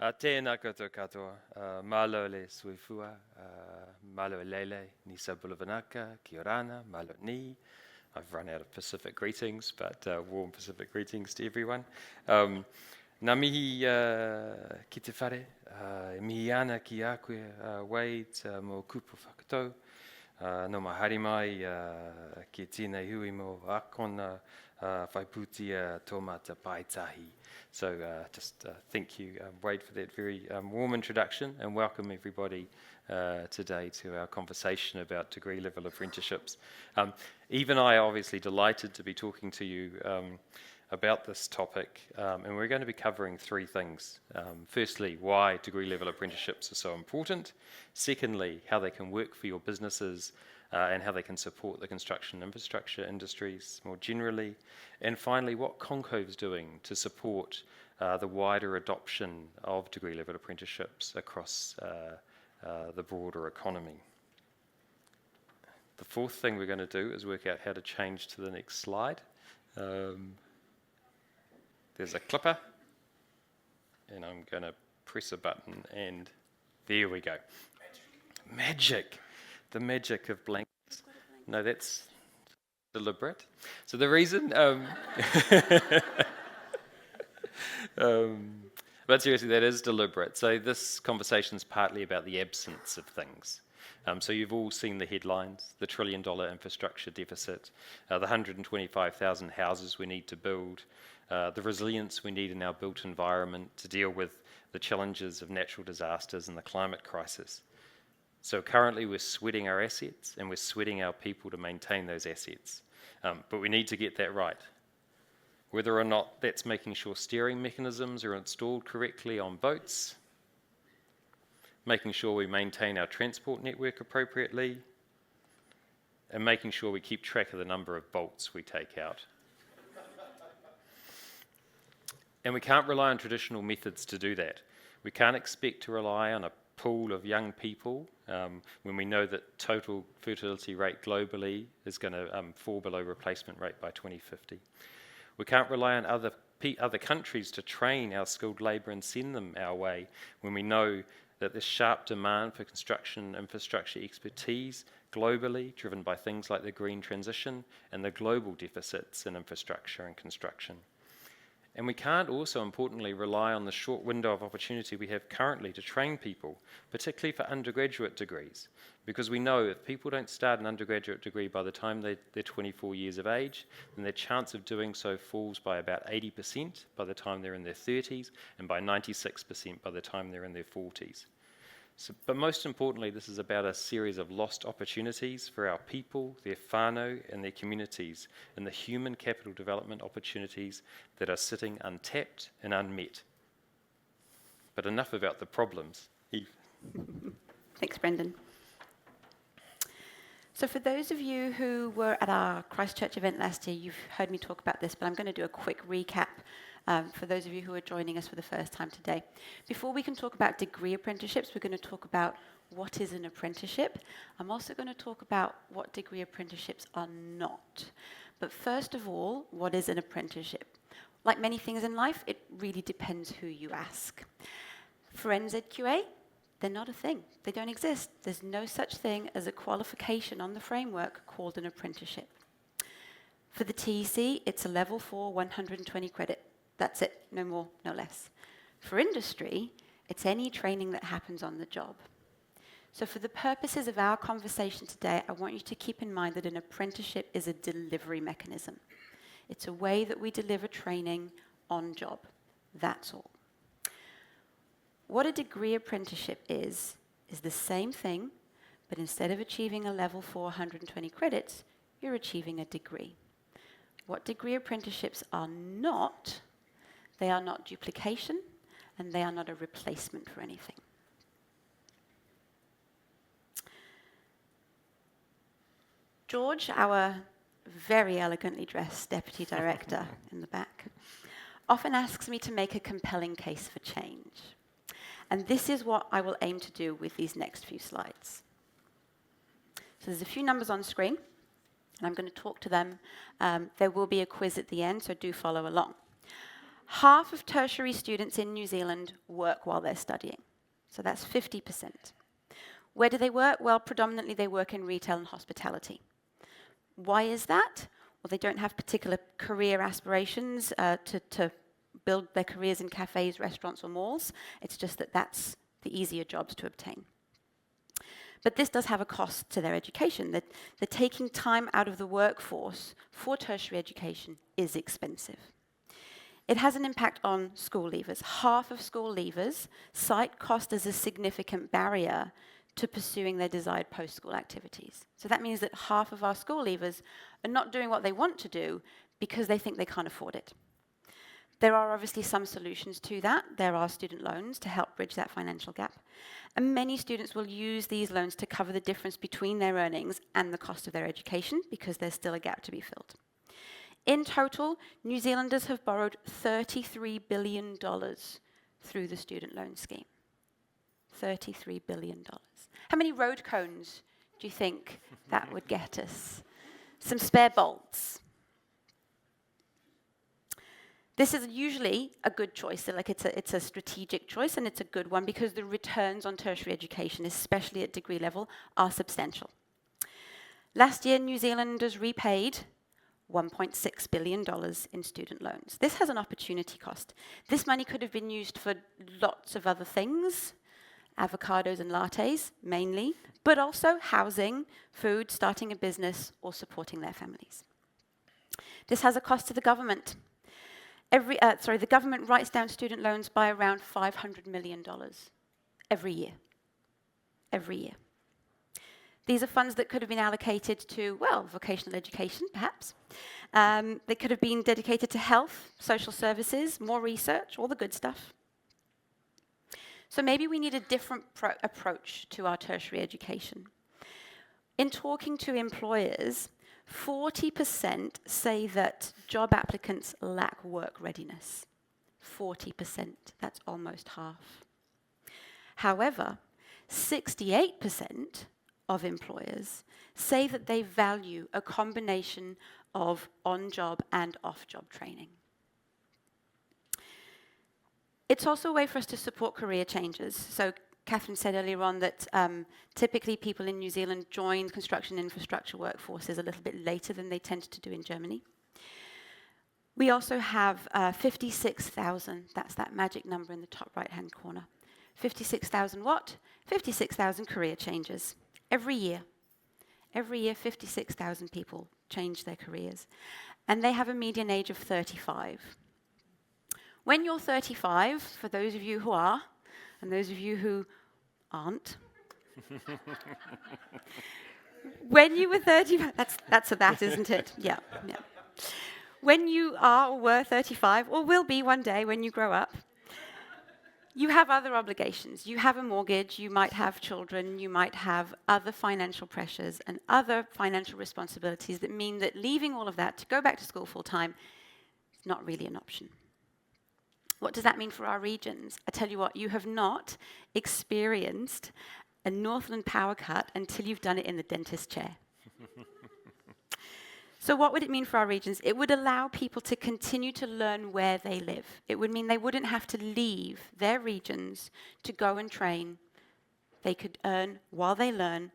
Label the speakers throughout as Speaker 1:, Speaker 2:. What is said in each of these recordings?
Speaker 1: Tēnā koutou katoa, malo le suifua, malo lele, ni sabulavanaka, ki orana, malo ni. I've run out of Pacific greetings, but warm Pacific greetings to everyone. Nā mihi ki te whare, mihi ana ki a koe Wade mō kupu whakatau. No ma hari mai ki tēnei hui mō akona whaiputia tōmata paitahi. So just thank you, Wade, for that very warm introduction, and welcome everybody today to our conversation about degree level apprenticeships. Eve and I are obviously delighted to be talking to you about this topic, and we're going to be covering three things. Firstly, why degree level apprenticeships are so important. Secondly, how they can work for your businesses and how they can support the construction infrastructure industries more generally. And finally, what ConCOVE is doing to support the wider adoption of degree level apprenticeships across the broader economy. The fourth thing we're going to do is work out how to change to the next slide. There's a clipper, and I'm going to press a button, and there we go. Magic! The magic of blanks. No, that's deliberate. So the reason, but seriously, that is deliberate. So this conversation is partly about the absence of things. So you've all seen the headlines, the $1 trillion infrastructure deficit, the 125,000 houses we need to build, the resilience we need in our built environment to deal with the challenges of natural disasters and the climate crisis. So currently we're sweating our assets and we're sweating our people to maintain those assets. But we need to get that right. Whether or not that's making sure steering mechanisms are installed correctly on boats, making sure we maintain our transport network appropriately, and making sure we keep track of the number of bolts we take out. And we can't rely on traditional methods to do that. We can't expect to rely on a pool of young people when we know that total fertility rate globally is going to fall below replacement rate by 2050. We can't rely on other countries to train our skilled labour and send them our way when we know that there's sharp demand for construction infrastructure expertise globally, driven by things like the green transition and the global deficits in infrastructure and construction. And we can't also, importantly, rely on the short window of opportunity we have currently to train people, particularly for undergraduate degrees, because we know if people don't start an undergraduate degree by the time they're 24 years of age, then their chance of doing so falls by about 80% by the time they're in their 30s, and by 96% by the time they're in their 40s. So, but most importantly, this is about a series of lost opportunities for our people, their whānau, and their communities, and the human capital development opportunities that are sitting untapped and unmet. But enough about the problems. Eve.
Speaker 2: Thanks, Brenden. So for those of you who were at our Christchurch event last year, you've heard me talk about this, but I'm going to do a quick recap for those of you who are joining us for the first time today. Before we can talk about degree apprenticeships, we're going to talk about what is an apprenticeship. I'm also going to talk about what degree apprenticeships are not. But first of all, what is an apprenticeship? Like many things in life, it really depends who you ask. For NZQA, they're not a thing. They don't exist. There's no such thing as a qualification on the framework called an apprenticeship. For the TEC, it's a level 4, 120 credit. That's it, no more, no less. For industry, it's any training that happens on the job. So for the purposes of our conversation today, I want you to keep in mind that an apprenticeship is a delivery mechanism. It's a way that we deliver training on job. That's all. What a degree apprenticeship is the same thing, but instead of achieving a level 4, 120 credits, you're achieving a degree. What degree apprenticeships are not, they are not duplication, and they are not a replacement for anything. George, our very elegantly dressed Deputy Director in the back, often asks me to make a compelling case for change. And this is what I will aim to do with these next few slides. So there's a few numbers on screen, and I'm going to talk to them. There will be a quiz at the end, so do follow along. Half of tertiary students in New Zealand work while they're studying. So that's 50%. Where do they work? Well, predominantly they work in retail and hospitality. Why is that? Well, they don't have particular career aspirations to build their careers in cafes, restaurants, or malls. It's just that that's the easier jobs to obtain. But this does have a cost to their education. That the taking time out of the workforce for tertiary education is expensive. It has an impact on school leavers. Half of school leavers cite cost as a significant barrier to pursuing their desired post-school activities. So that means that half of our school leavers are not doing what they want to do because they think they can't afford it. There are obviously some solutions to that. There are student loans to help bridge that financial gap. And many students will use these loans to cover the difference between their earnings and the cost of their education because there's still a gap to be filled. In total, New Zealanders have borrowed $33 billion through the student loan scheme. $33 billion. How many road cones do you think that would get us? Some spare bolts. This is usually a good choice. So it's a strategic choice, and it's a good one because the returns on tertiary education, especially at degree level, are substantial. Last year, New Zealanders repaid $1.6 billion in student loans. This has an opportunity cost. This money could have been used for lots of other things, avocados and lattes, mainly, but also housing, food, starting a business, or supporting their families. This has a cost to the government. The government writes down student loans by around $500 million every year. Every year. These are funds that could have been allocated to, well, vocational education, perhaps. They could have been dedicated to health, social services, more research, all the good stuff. So maybe we need a different approach to our tertiary education. In talking to employers, 40% say that job applicants lack work readiness. 40%, that's almost half. However, 68% of employers say that they value a combination of on-job and off-job training. It's also a way for us to support career changes. So Catherine said earlier on that typically people in New Zealand join construction infrastructure workforces a little bit later than they tend to do in Germany. We also have 56,000, that's that magic number in the top right-hand corner. 56,000 what? 56,000 career changes. Every year, 56,000 people change their careers. And they have a median age of 35. When you're 35, for those of you who are, and those of you who aren't, when you were 35, that's a that, isn't it? Yeah. When you are or were 35, or will be one day when you grow up, you have other obligations. You have a mortgage, you might have children, you might have other financial pressures and other financial responsibilities that mean that leaving all of that to go back to school full time is not really an option. What does that mean for our regions? I tell you what, you have not experienced a Northland power cut until you've done it in the dentist chair. So what would it mean for our regions? It would allow people to continue to learn where they live. It would mean they wouldn't have to leave their regions to go and train. They could earn while they learn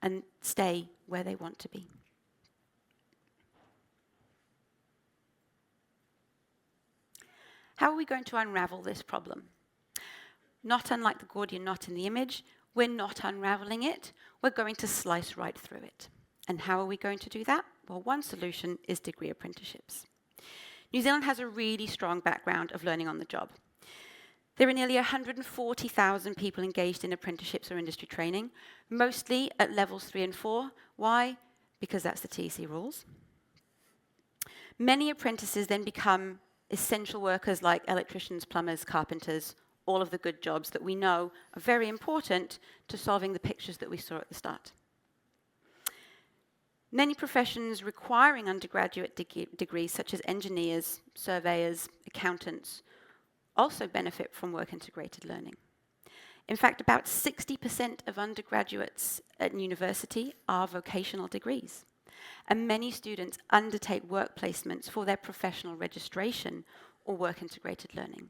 Speaker 2: and stay where they want to be. How are we going to unravel this problem? Not unlike the Gordian knot in the image, we're not unraveling it. We're going to slice right through it. And how are we going to do that? Well, one solution is degree apprenticeships. New Zealand has a really strong background of learning on the job. There are nearly 140,000 people engaged in apprenticeships or industry training, mostly at levels 3 and 4. Why? Because that's the TEC rules. Many apprentices then become essential workers like electricians, plumbers, carpenters, all of the good jobs that we know are very important to solving the pictures that we saw at the start. Many professions requiring undergraduate degrees, such as engineers, surveyors, accountants, also benefit from work-integrated learning. In fact, about 60% of undergraduates at university are vocational degrees, and many students undertake work placements for their professional registration or work integrated learning.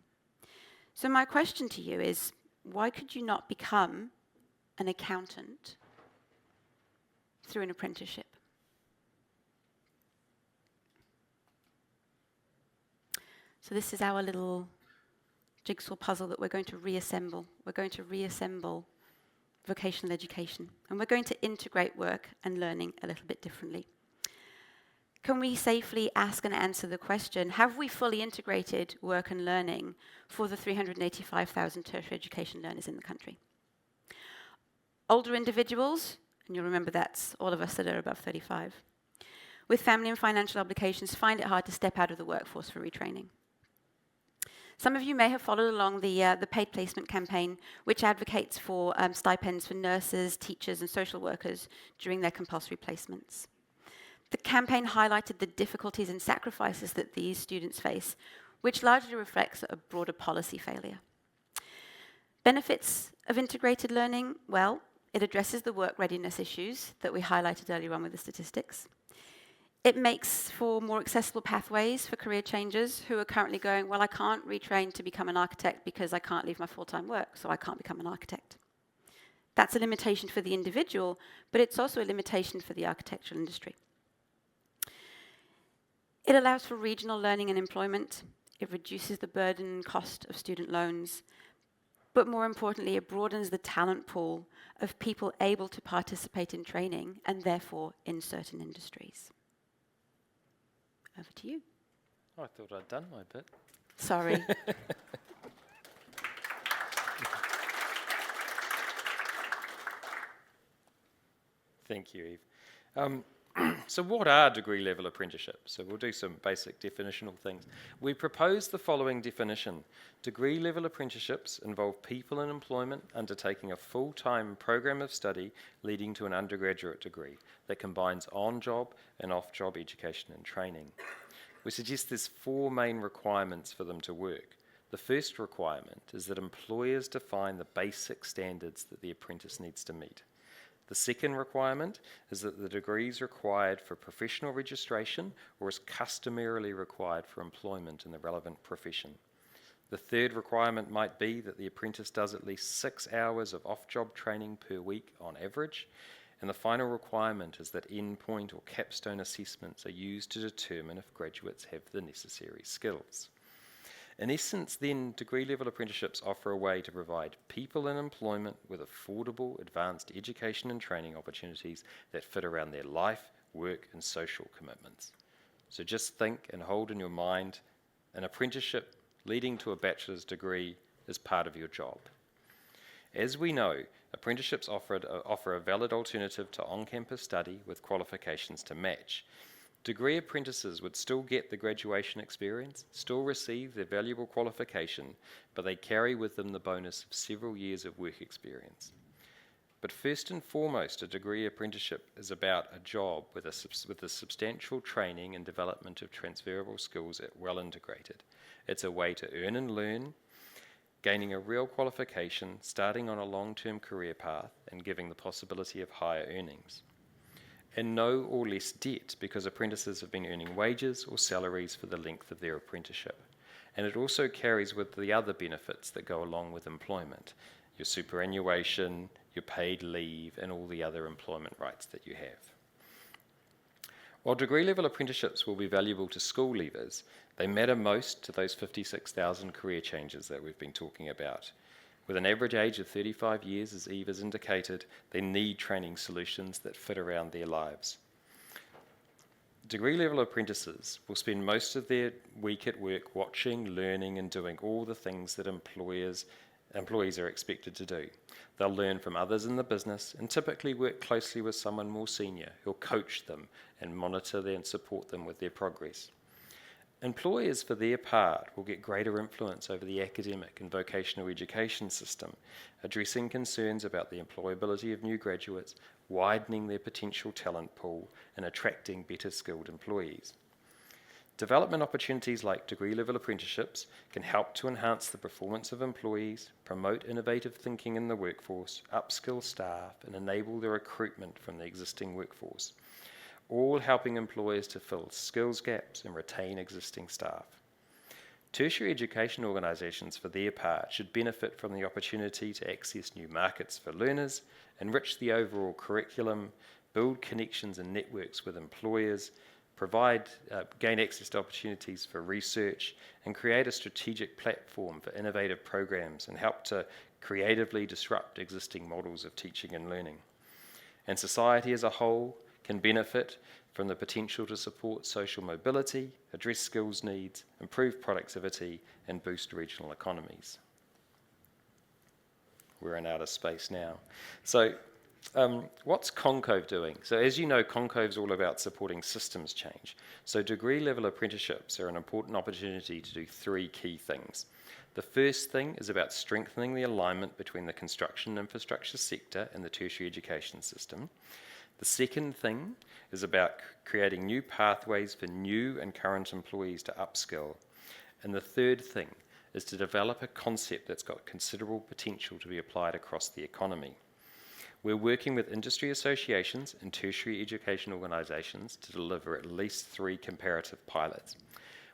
Speaker 2: So my question to you is, why could you not become an accountant through an apprenticeship? So this is our little jigsaw puzzle that we're going to reassemble. We're going to reassemble vocational education, and we're going to integrate work and learning a little bit differently. Can we safely ask and answer the question, have we fully integrated work and learning for the 385,000 tertiary education learners in the country? Older individuals, and you'll remember that's all of us that are above 35, with family and financial obligations find it hard to step out of the workforce for retraining. Some of you may have followed along the paid placement campaign, which advocates for stipends for nurses, teachers, and social workers during their compulsory placements. The campaign highlighted the difficulties and sacrifices that these students face, which largely reflects a broader policy failure. Benefits of integrated learning, well, it addresses the work readiness issues that we highlighted earlier on with the statistics. It makes for more accessible pathways for career changers who are currently going, well, I can't retrain to become an architect because I can't leave my full-time work, so I can't become an architect. That's a limitation for the individual, but it's also a limitation for the architectural industry. It allows for regional learning and employment. It reduces the burden and cost of student loans. But more importantly, it broadens the talent pool of people able to participate in training and therefore in certain industries. Over to you.
Speaker 1: I thought I'd done my bit.
Speaker 2: Sorry.
Speaker 1: Thank you, Eve. So what are degree-level apprenticeships? So we'll do some basic definitional things. We propose the following definition. Degree-level apprenticeships involve people in employment undertaking a full-time program of study leading to an undergraduate degree that combines on-job and off-job education and training. We suggest there's 4 main requirements for them to work. The first requirement is that employers define the basic standards that the apprentice needs to meet. The second requirement is that the degree is required for professional registration or is customarily required for employment in the relevant profession. The third requirement might be that the apprentice does at least 6 hours of off-job training per week on average. And the final requirement is that endpoint or capstone assessments are used to determine if graduates have the necessary skills. In essence, then, degree-level apprenticeships offer a way to provide people in employment with affordable, advanced education and training opportunities that fit around their life, work, and social commitments. So just think and hold in your mind, an apprenticeship leading to a bachelor's degree is part of your job. As we know, apprenticeships offer a valid alternative to on-campus study with qualifications to match. Degree apprentices would still get the graduation experience, still receive their valuable qualification, but they carry with them the bonus of several years of work experience. But first and foremost, a degree apprenticeship is about a job with a substantial training and development of transferable skills well integrated. It's a way to earn and learn, gaining a real qualification, starting on a long-term career path, and giving the possibility of higher earnings. And no or less debt, because apprentices have been earning wages or salaries for the length of their apprenticeship. And it also carries with the other benefits that go along with employment, your superannuation, your paid leave, and all the other employment rights that you have. While degree-level apprenticeships will be valuable to school leavers, they matter most to those 56,000 career changers that we've been talking about. With an average age of 35 years, as Eve has indicated, they need training solutions that fit around their lives. Degree-level apprentices will spend most of their week at work watching, learning, and doing all the things that employees are expected to do. They'll learn from others in the business and typically work closely with someone more senior who'll coach them and monitor them and support them with their progress. Employers, for their part, will get greater influence over the academic and vocational education system, addressing concerns about the employability of new graduates, widening their potential talent pool, and attracting better skilled employees. Development opportunities like degree-level apprenticeships can help to enhance the performance of employees, promote innovative thinking in the workforce, upskill staff, and enable the recruitment from the existing workforce, all helping employers to fill skills gaps and retain existing staff. Tertiary education organisations, for their part, should benefit from the opportunity to access new markets for learners, enrich the overall curriculum, build connections and networks with employers, gain access to opportunities for research, and create a strategic platform for innovative programs and help to creatively disrupt existing models of teaching and learning. And society as a whole can benefit from the potential to support social mobility, address skills needs, improve productivity, and boost regional economies. We're in outer space now. So what's ConCOVE doing? So as you know, ConCOVE is all about supporting systems change. So degree level apprenticeships are an important opportunity to do three key things. The first thing is about strengthening the alignment between the construction infrastructure sector and the tertiary education system. The second thing is about creating new pathways for new and current employees to upskill. And the third thing is to develop a concept that's got considerable potential to be applied across the economy. We're working with industry associations and tertiary education organisations to deliver at least 3 comparative pilots.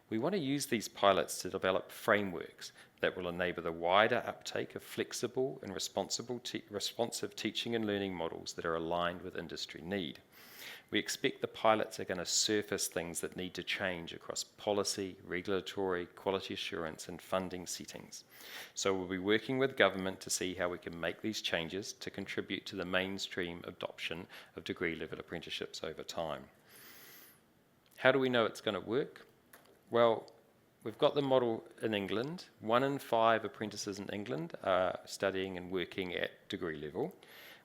Speaker 1: We want to use these pilots to develop frameworks that will enable the wider uptake of flexible and responsive teaching and learning models that are aligned with industry need. We expect the pilots are going to surface things that need to change across policy, regulatory, quality assurance, and funding settings. So we'll be working with government to see how we can make these changes to contribute to the mainstream adoption of degree-level apprenticeships over time. How do we know it's going to work? Well, we've got the model in England. 1 in 5 apprentices in England are studying and working at degree level,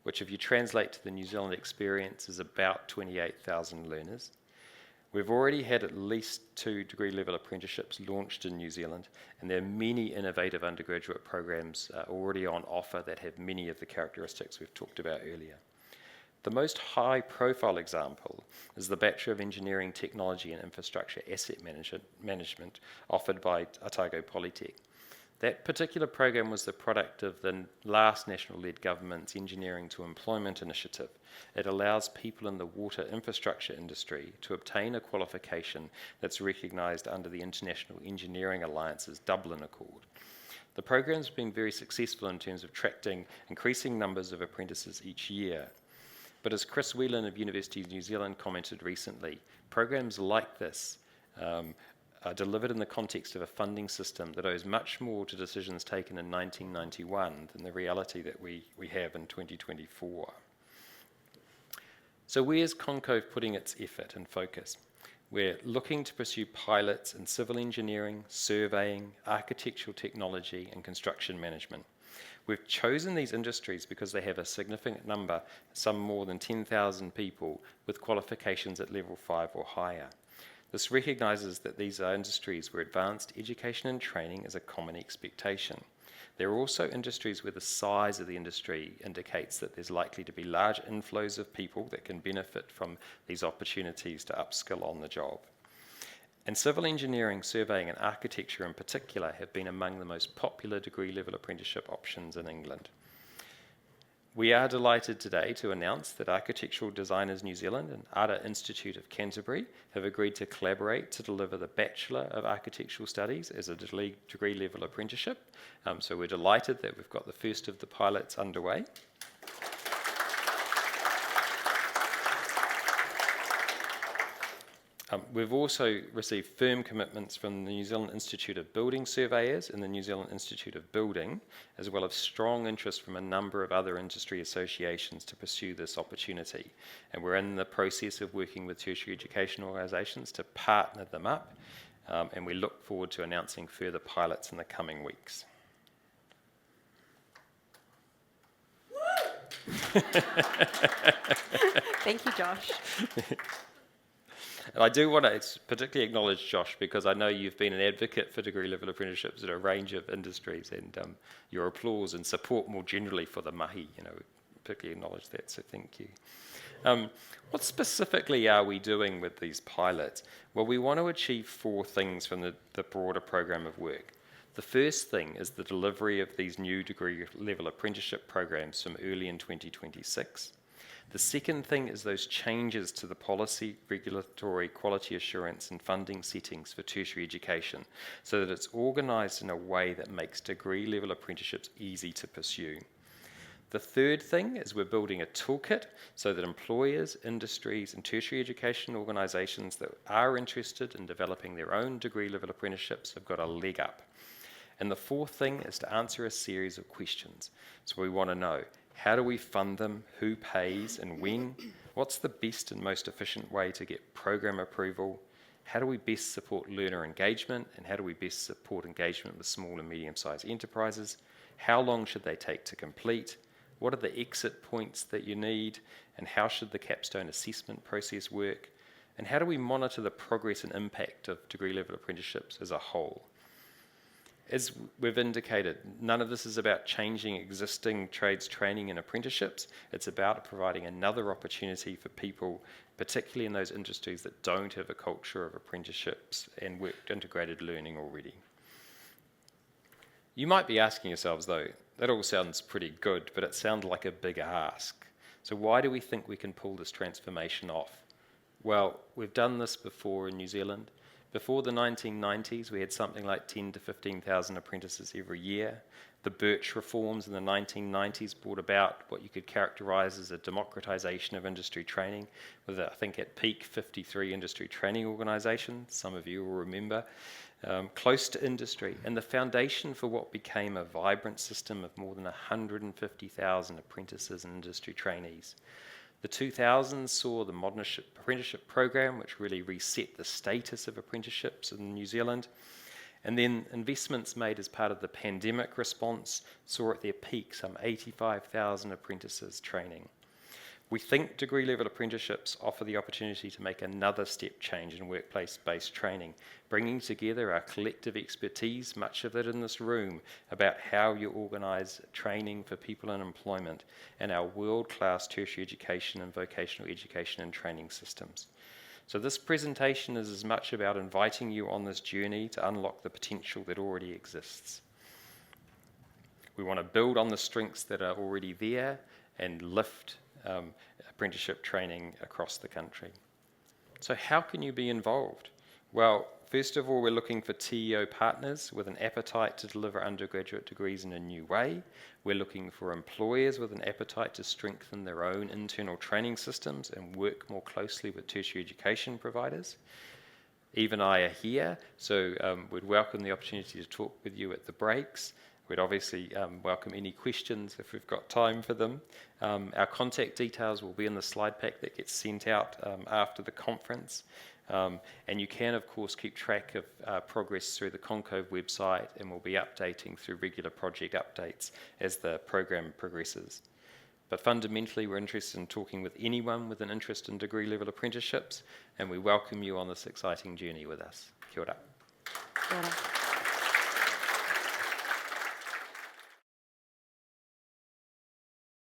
Speaker 1: which if you translate to the New Zealand experience is about 28,000 learners. We've already had at least 2 degree level apprenticeships launched in New Zealand, and there are many innovative undergraduate programs already on offer that have many of the characteristics we've talked about earlier. The most high profile example is the Bachelor of Engineering, Technology and Infrastructure Asset Management offered by Otago Polytech. That particular program was the product of the last National-led government's Engineering to Employment initiative. It allows people in the water infrastructure industry to obtain a qualification that's recognised under the International Engineering Alliance's Dublin Accord. The program's been very successful in terms of attracting increasing numbers of apprentices each year. But as Chris Whelan of University of New Zealand commented recently, programs like this are delivered in the context of a funding system that owes much more to decisions taken in 1991 than the reality that we have in 2024. So where's ConCOVE putting its effort and focus? We're looking to pursue pilots in civil engineering, surveying, architectural technology, and construction management. We've chosen these industries because they have a significant number, some more than 10,000 people, with qualifications at level 5 or higher. This recognises that these are industries where advanced education and training is a common expectation. There are also industries where the size of the industry indicates that there's likely to be large inflows of people that can benefit from these opportunities to upskill on the job. And civil engineering, surveying and architecture in particular have been among the most popular degree-level apprenticeship options in England. We are delighted today to announce that Architectural Designers New Zealand and Art Institute of Canterbury have agreed to collaborate to deliver the Bachelor of Architectural Studies as a degree-level apprenticeship. So we're delighted that we've got the first of the pilots underway. We've also received firm commitments from the New Zealand Institute of Building Surveyors and the New Zealand Institute of Building, as well as strong interest from a number of other industry associations to pursue this opportunity. And we're in the process of working with tertiary education organisations to partner them up, and we look forward to announcing further pilots in the coming weeks.
Speaker 2: Thank you, Josh.
Speaker 1: And I do want to particularly acknowledge Josh, because I know you've been an advocate for degree-level apprenticeships at a range of industries, and your applause and support more generally for the mahi, particularly acknowledge that, so thank you. What specifically are we doing with these pilots? Well, we want to achieve 4 things from the broader program of work. The first thing is the delivery of these new degree-level apprenticeship programs from early in 2026. The second thing is those changes to the policy, regulatory, quality assurance and funding settings for tertiary education so that it's organised in a way that makes degree level apprenticeships easy to pursue. The third thing is we're building a toolkit so that employers, industries and tertiary education organisations that are interested in developing their own degree level apprenticeships have got a leg up. And the fourth thing is to answer a series of questions. So we want to know, how do we fund them, who pays and when, what's the best and most efficient way to get program approval, how do we best support learner engagement, and how do we best support engagement with small and medium-sized enterprises, how long should they take to complete, what are the exit points that you need, and how should the capstone assessment process work, and how do we monitor the progress and impact of degree level apprenticeships as a whole. As we've indicated, none of this is about changing existing trades training and apprenticeships. It's about providing another opportunity for people, particularly in those industries that don't have a culture of apprenticeships and worked integrated learning already. You might be asking yourselves though, that all sounds pretty good, but it sounds like a big ask. So why do we think we can pull this transformation off? Well, we've done this before in New Zealand. Before the 1990s, we had something like 10 to 15,000 apprentices every year. The Birch reforms in the 1990s brought about what you could characterise as a democratisation of industry training, with, I think, at peak 53 industry training organisations, some of you will remember, close to industry, and the foundation for what became a vibrant system of more than 150,000 apprentices and industry trainees. The 2000s saw the modern apprenticeship program, which really reset the status of apprenticeships in New Zealand. And then investments made as part of the pandemic response saw at their peak some 85,000 apprentices training. We think degree level apprenticeships offer the opportunity to make another step change in workplace-based training, bringing together our collective expertise, much of it in this room, about how you organise training for people in employment, and our world-class tertiary education and vocational education and training systems. So this presentation is as much about inviting you on this journey to unlock the potential that already exists. We want to build on the strengths that are already there and lift apprenticeship training across the country. So how can you be involved? Well, first of all, we're looking for TEO partners with an appetite to deliver undergraduate degrees in a new way. We're looking for employers with an appetite to strengthen their own internal training systems and work more closely with tertiary education providers. Eve and I are here, so we'd welcome the opportunity to talk with you at the breaks. We'd obviously welcome any questions if we've got time for them. Our contact details will be in the slide pack that gets sent out after the conference. And you can, of course, keep track of progress through the ConCOVE website, and we'll be updating through regular project updates as the program progresses. But fundamentally, we're interested in talking with anyone with an interest in degree level apprenticeships, and we welcome you on this exciting journey with us. Kia ora.
Speaker 2: Kia ora.